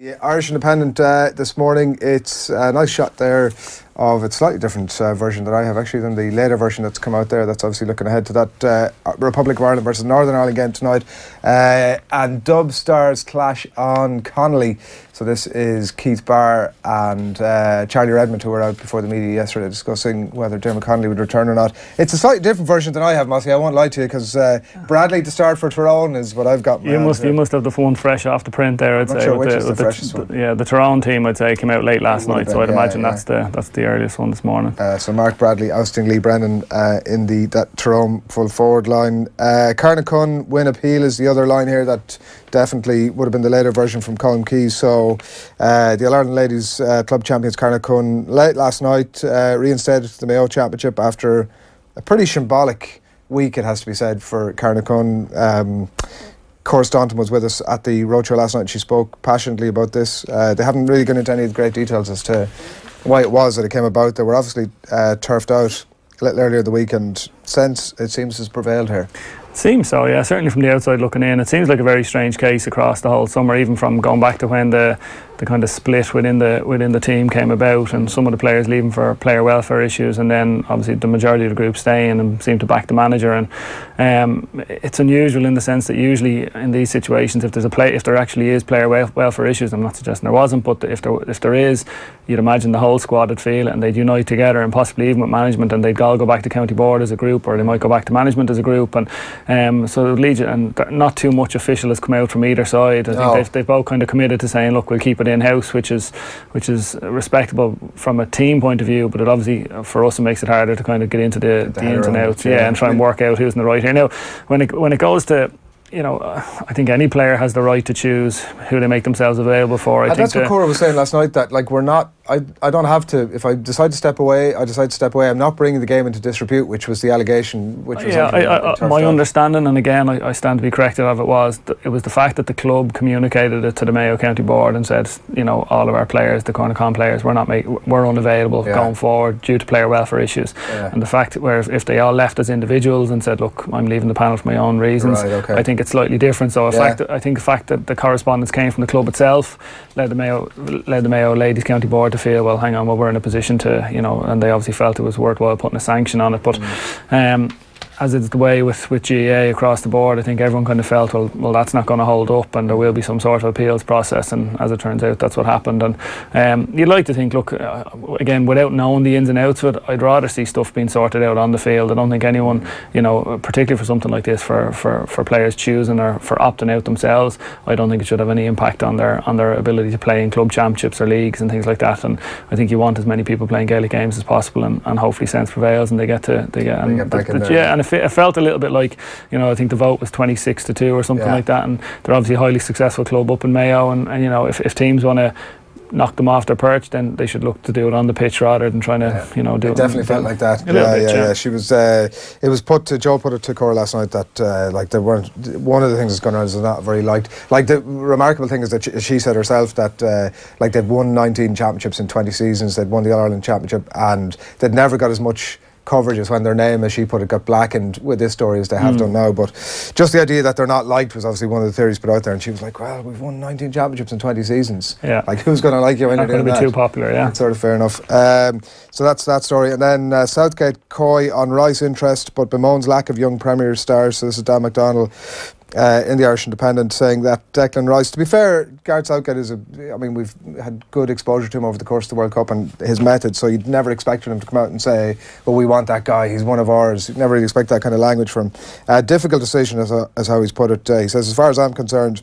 The Irish Independent this morning, it's a nice shot there of a slightly different version that I have actually than the later version that's come out there. That's obviously looking ahead to that Republic of Ireland versus Northern Ireland game tonight. And Dub Stars clash on Connoly. So this is Keith Barr and Charlie Redmond, who were out before the media yesterday discussing whether Dermot Connoly would return or not. It's a slightly different version than I have, Mossy. I won't lie to you, because Bradley to start for Tyrone is what I've got. You must have the phone fresh off the print there. I'd I'm not say sure which is the freshest one. Yeah, the Tyrone team, I'd say, came out late last night, so I'd imagine that's the earliest one this morning. So Mark Bradley ousting Lee Brennan in that Tyrone full forward line. Carnacun win appeal is the other line here that definitely would have been the later version from Colm Keys. So the All-Ireland Ladies Club champions Carnacun late last night reinstated the Mayo Championship after a pretty symbolic week, it has to be said, for Carnacun. Cora Staunton was with us at the roadshow last night and she spoke passionately about this. They haven't really gone into any of the great details as to why it was that it came about. They were obviously turfed out a little earlier in the week, and since it seems has prevailed here. It seems so, yeah. Certainly from the outside looking in, it seems like a very strange case across the whole summer, even from going back to when the kind of split within the team came about, and some of the players leaving for player welfare issues, and then obviously the majority of the group staying and seem to back the manager. And it's unusual in the sense that usually in these situations, if there actually is player welfare issues, I'm not suggesting there wasn't, but if there is, you'd imagine the whole squad would feel it and they'd unite together, and possibly even with management, and they'd all go back to county board as a group, or they might go back to management as a group, and so it would lead you, and not too much official has come out from either side. I think they've both kind of committed to saying, look, we'll keep it in-house, which is respectable from a team point of view, but it obviously for us it makes it harder to kind of get into the ins and outs, and try and work out who's in the right here. Now when it goes to, I think any player has the right to choose who they make themselves available for. I think that's what Cora was saying last night, that like we're not, I don't have to, if I decide to step away, I decide to step away. I'm not bringing the game into disrepute, which was the allegation, which was my understanding, and again I stand to be corrected of it was the fact that the club communicated it to the Mayo County Board and said, all of our players, the Carnacun players, we're unavailable going forward due to player welfare issues. And the fact where if they all left as individuals and said, look, I'm leaving the panel for my own reasons, I think it's slightly different. So I think the fact that the correspondence came from the club itself led the Mayo Ladies County Board to feel, well, hang on, we're in a position to, and they obviously felt it was worthwhile putting a sanction on it. But as it's the way with GAA across the board, I think everyone kind of felt, well, that's not going to hold up, and there will be some sort of appeals process, and as it turns out, that's what happened. And you'd like to think, look, again, without knowing the ins and outs of it, I'd rather see stuff being sorted out on the field. I don't think anyone, particularly for something like this, for players choosing or for opting out themselves, I don't think it should have any impact on their ability to play in club championships or leagues and things like that. And I think you want as many people playing Gaelic games as possible, and hopefully sense prevails and they get back in there. Yeah, and it felt a little bit like, I think the vote was 26-2 or something like that, and they're obviously a highly successful club up in Mayo, and if teams want to knock them off their perch, then they should look to do it on the pitch rather than trying to do it. Definitely felt like that. Yeah. She was it was Joe put it to Cora last night that like they weren't, one of the things that's going on is they're not very liked. Like the remarkable thing is that she said herself that like they'd won 19 championships in 20 seasons, they'd won the All-Ireland Championship, and they'd never got as much coverage as when their name, as she put it, got blackened with this story as they have done now. But just the idea that they're not liked was obviously one of the theories put out there, and she was like, well, we've won 19 championships in 20 seasons. Like, who's going to like you when you're doing that? Not going to be too popular, It's sort of fair enough. So that's that story. And then Southgate coy on Rice interest, but bemoans lack of young Premier stars. So this is Dan McDonnell in the Irish Independent saying that Declan Rice, to be fair, Gareth Southgate we've had good exposure to him over the course of the World Cup and his methods, so you'd never expected him to come out and say, well, we want that guy, he's one of ours. You'd never really expect that kind of language from him. Difficult decision as how he's put it. He says, as far as I'm concerned,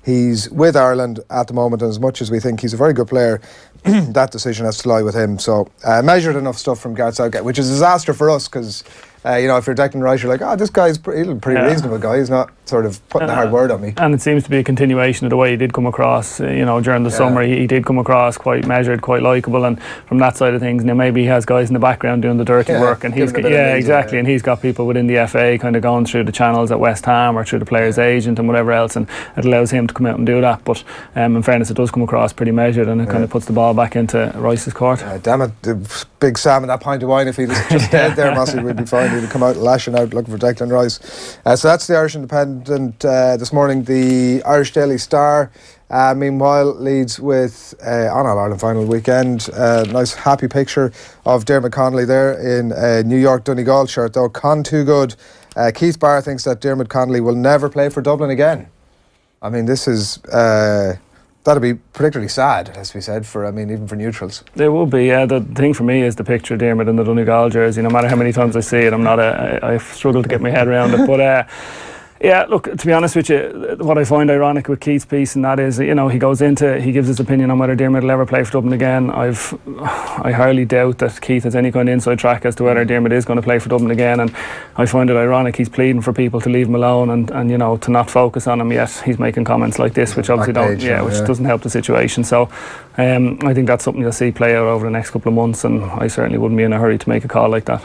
he's with Ireland at the moment, and as much as we think he's a very good player, that decision has to lie with him. So measured enough stuff from Gareth Southgate, which is a disaster for us, because if you're Declan Rice, you're like, this guy's pretty reasonable guy. He's not sort of putting a hard word on me. And it seems to be a continuation of the way he did come across, during the summer. He did come across quite measured, quite likeable, and from that side of things, maybe he has guys in the background doing the dirty work, and he's exactly, and he's got people within the FA kind of going through the channels at West Ham or through the player's agent and whatever else, and it allows him to come out and do that. But in fairness, it does come across pretty measured, and it kind of puts the ball back into Rice's court. Damn it, Big Sam and that pint of wine, if he was just dead there, Mossy, we'd be fine. He'd come out lashing out looking for Declan Rice. So that's the Irish Independent. This morning, the Irish Daily Star Meanwhile, Leeds with on All-Ireland final weekend. Nice happy picture of Dermot Connoly there in a New York Donegal shirt, though. Con too good. Keith Barr thinks that Dermot Connoly will never play for Dublin again. I mean, this is... that'd be particularly sad, as we said, for even for neutrals. It would be, yeah. The thing for me is the picture of Dermot in the Donegal jersey. No matter how many times I see it, I struggle to get my head around it. But yeah, look, to be honest with you, what I find ironic with Keith's piece, and that is, he gives his opinion on whether Dermot will ever play for Dublin again. I hardly doubt that Keith has any kind of inside track as to whether Dermot is going to play for Dublin again, and I find it ironic he's pleading for people to leave him alone and to not focus on him, yet he's making comments like this, which obviously doesn't help the situation. So I think that's something you'll see play out over the next couple of months, and I certainly wouldn't be in a hurry to make a call like that.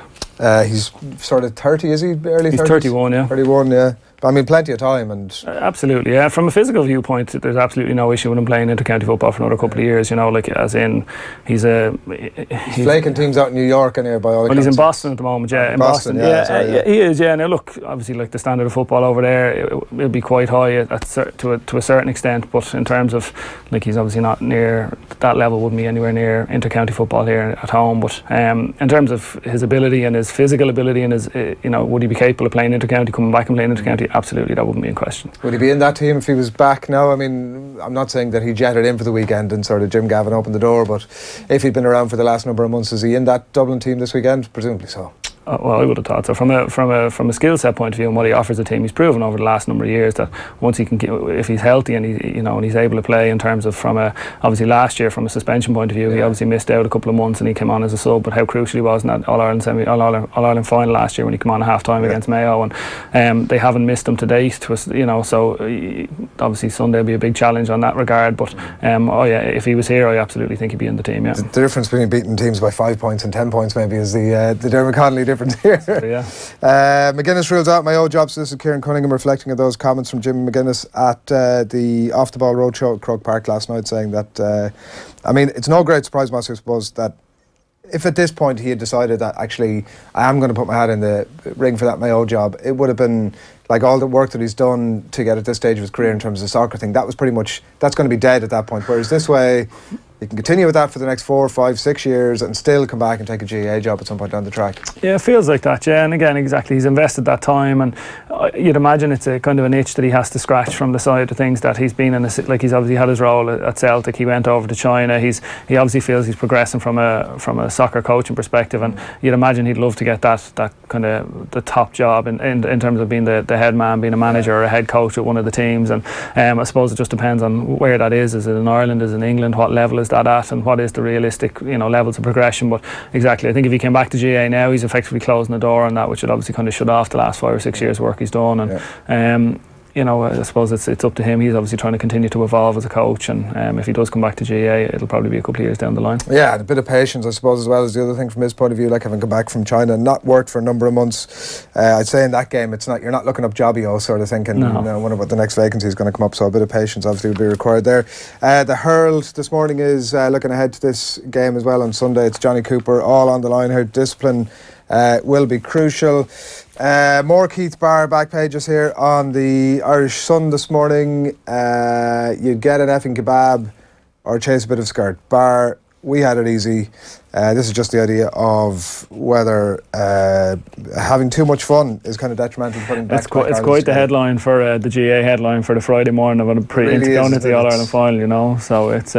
He's sort of 30, is he? Early 30s? He's 31, yeah. 31, yeah. Plenty of time. And absolutely, yeah. From a physical viewpoint, there's absolutely no issue with him playing inter-county football for another couple of years. As in, he's flaking teams out in New York anyway. By all accounts. Well, he's in Boston at the moment. Yeah, in Boston. Yeah, he is. Yeah. Now look, obviously, like the standard of football over there, it'll be quite high to a certain extent. But in terms of, he's obviously not near that level. Wouldn't be anywhere near inter-county football here at home. But in terms of his ability and his physical ability and his, would he be capable of playing inter-county, coming back and playing inter-county? Absolutely, that wouldn't be in question. Would he be in that team if he was back now? I'm not saying that he jetted in for the weekend and sort of Jim Gavin opened the door, but if he'd been around for the last number of months, is he in that Dublin team this weekend? Presumably so. Well, I would have thought so. From a skill set point of view and what he offers the team, he's proven over the last number of years that once he can, if he's healthy and he's able to play in terms of obviously last year from a suspension point of view, he obviously missed out a couple of months and he came on as a sub. But how crucial he was in that All-Ireland final last year when he came on at half time against Mayo, and they haven't missed him to date. So obviously Sunday will be a big challenge on that regard. But if he was here, I absolutely think he'd be in the team. Yeah. The difference between beating teams by 5 points and 10 points maybe is the Dermot Connoly difference here. McGuinness rules out Mayo job. So this is Kieran Cunningham reflecting on those comments from Jim McGuinness at the Off the Ball Roadshow at Croke Park last night, saying that it's no great surprise, Mossy, I suppose, that if at this point he had decided that actually I am going to put my hat in the ring for that Mayo job, it would have been like all the work that he's done to get at this stage of his career in terms of the soccer thing, that was pretty much, that's going to be dead at that point. Whereas this way, you can continue with that for the next 4, 5, 6 years and still come back and take a GAA job at some point down the track. Yeah, it feels like that, yeah. And again, exactly, he's invested that time, and you'd imagine it's a kind of an itch that he has to scratch from the side of things that he's been in. He's obviously had his role at Celtic. He went over to China. He obviously feels he's progressing from a soccer coaching perspective, and you'd imagine he'd love to get that kind of the top job in terms of being the head man, being a manager or a head coach at one of the teams. And I suppose it just depends on where that is. Is it in Ireland? Is it in England? What level is that at, and what is the realistic levels of progression? But exactly, I think if he came back to GA now, he's effectively closing the door on that, which would obviously kind of shut off the last 5 or 6 years work he's done. And I suppose it's up to him. He's obviously trying to continue to evolve as a coach, and if he does come back to GA, it'll probably be a couple of years down the line. Yeah, and a bit of patience, I suppose, as well as the other thing from his point of view, like having come back from China and not worked for a number of months. I'd say in that game, you're not looking up Jobbio sort of thinking, wonder what the next vacancy is going to come up. So a bit of patience obviously would be required there. The Herald this morning is looking ahead to this game as well on Sunday. It's Johnny Cooper all on the line here. Discipline will be crucial. More Keith Barr back pages here on the Irish Sun this morning. You'd get an effing kebab or chase a bit of skirt. Barr, we had it easy. This is just the idea of whether having too much fun is kind of detrimental to putting back. It's quite the headline for the GA headline for the Friday morning of going into the All-Ireland final, so it's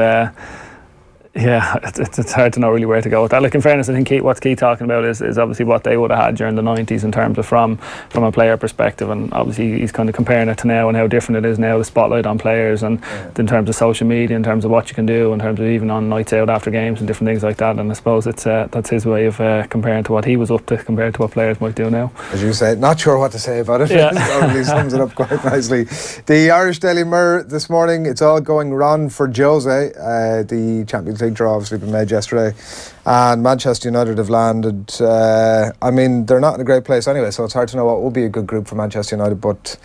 it's hard to know really where to go with that. Like, in fairness, I think what's Keith talking about is obviously what they would have had during the 90s in terms of from a player perspective, and obviously he's kind of comparing it to now and how different it is now, the spotlight on players, and in terms of social media, in terms of what you can do, in terms of even on nights out after games and different things like that. And I suppose that's his way of comparing to what he was up to compared to what players might do now. As you say, not sure what to say about it. Yeah. Probably sums it up quite nicely. The Irish Daily Mirror this morning, it's all going wrong for Jose. The Champions League draw obviously been made yesterday, and Manchester United have landed. They're not in a great place anyway, so it's hard to know what will be a good group for Manchester United, but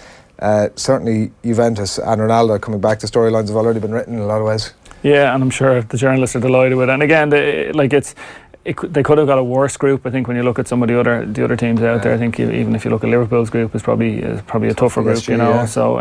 certainly Juventus and Ronaldo coming back. The storylines have already been written in a lot of ways. Yeah, and I'm sure the journalists are delighted with it. And again, they could have got a worse group. I think when you look at some of the other teams out there, I think even if you look at Liverpool's group, is probably a tougher group. You know, yeah. So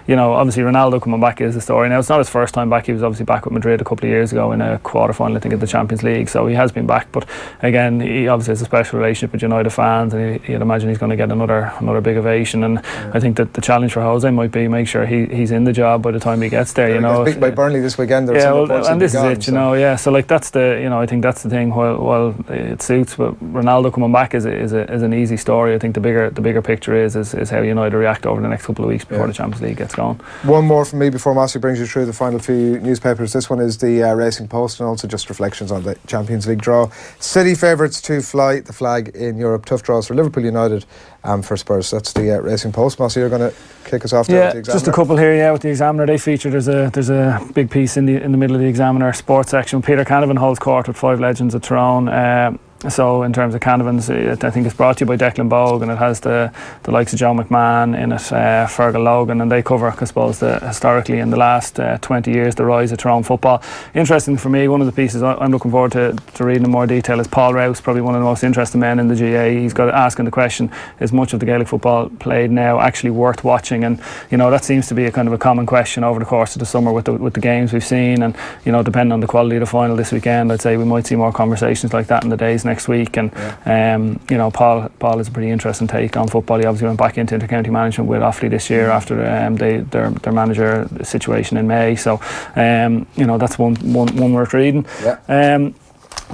you know, obviously Ronaldo coming back is the story. Now it's not his first time back. He was obviously back with Madrid a couple of years ago in a quarter-final, I think, of the Champions League. So he has been back, but again, he obviously has a special relationship with United fans, and you'd imagine he's going to get another big ovation. And I think that the challenge for Jose might be make sure he's in the job by the time he gets there. You know, big by Burnley this weekend. Yeah, well, and this is it. You know, yeah. So like that's the, you know, I think that's the thing. While it suits, but Ronaldo coming back is an easy story. I think the bigger picture is how United react over the next couple of weeks before the Champions League gets going. One more from me before Mossy brings you through the final few newspapers. This one is the Racing Post, and also just reflections on the Champions League draw. City favourites to fly the flag in Europe. Tough draws for Liverpool, United, and for Spurs. That's the Racing Post. Mossy, you're going to kick us off there with the Examiner. Just a couple here. Yeah, with the Examiner, they feature there's a big piece in the middle of the Examiner sports section. Peter Canavan holds court with 5 legends at Tyrone. So in terms of Canavan's, I think it's brought to you by Declan Bogue, and it has the likes of Joe McMahon in it, Fergal Logan, and they cover, I suppose, historically in the last 20 years the rise of Tyrone football. Interesting for me, one of the pieces I'm looking forward to reading in more detail is Paul Rouse, probably one of the most interesting men in the GA. He's got asking the question, is much of the Gaelic football played now actually worth watching? And you know, that seems to be a kind of a common question over the course of the summer with the games we've seen, and you know, depending on the quality of the final this weekend, I'd say we might see more conversations like that in the days next week. And you know, Paul is a pretty interesting take on football. He obviously went back into intercounty management with Offaly this year after their manager situation in May. So you know, that's one worth reading.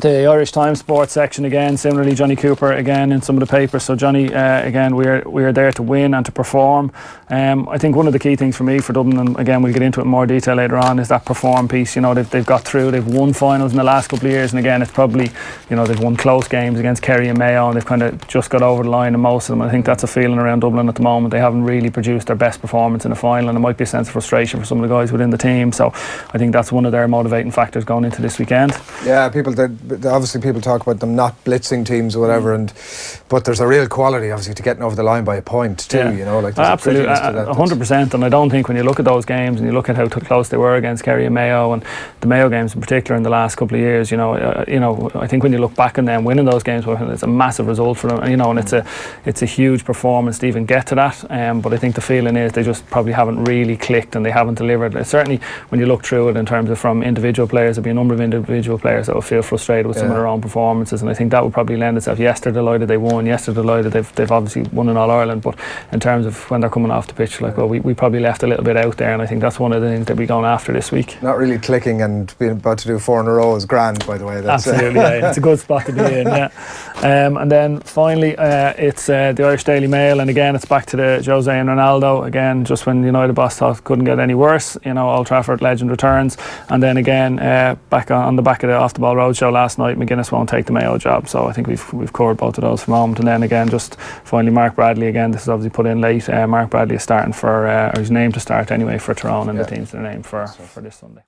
The Irish Times sports section again, similarly Johnny Cooper again in some of the papers. So Johnny, again, we are there to win and to perform. I think one of the key things for me for Dublin, and again we'll get into it in more detail later on, is that perform piece. You know, they've got through, they've won finals in the last couple of years, and again it's probably, you know, they've won close games against Kerry and Mayo, and they've kind of just got over the line in most of them. I think that's a feeling around Dublin at the moment. They haven't really produced their best performance in a final, and there might be a sense of frustration for some of the guys within the team. So I think that's one of their motivating factors going into this weekend. Yeah, obviously people talk about them not blitzing teams or whatever, but there's a real quality obviously to getting over the line by a point too. You know, like absolutely, 100%. And I don't think when you look at those games and you look at how close they were against Kerry and Mayo, and the Mayo games in particular in the last couple of years, you know, I think when you look back on them winning those games, it's a massive result for them. You know, and it's a huge performance to even get to that. But I think the feeling is they just probably haven't really clicked and they haven't delivered. Certainly, when you look through it in terms of from individual players, there'll be a number of individual players that will feel frustrated with some of their own performances, and I think that would probably lend itself. Yes, they're delighted they won. Yes, they're delighted they've obviously won in All Ireland, but in terms of when they're coming off the pitch, like, well, we probably left a little bit out there, and I think that's one of the things that we're going after this week. Not really clicking, and being about to do 4 in a row is grand, by the way. That's absolutely, it's a good spot to be in, yeah. And then finally, it's the Irish Daily Mail, and again, it's back to the Jose and Ronaldo. Again, just when United boss thought couldn't get any worse, you know, Old Trafford legend returns, and then again, back on the back of the Off the Ball Roadshow last night, McGuinness won't take the Mayo job. So I think we've covered both of those for the moment. And then again, just finally, Mark Bradley again. This is obviously put in late. Mark Bradley is starting for, or he's named to start anyway for Tyrone, and the teams they're named for this Sunday.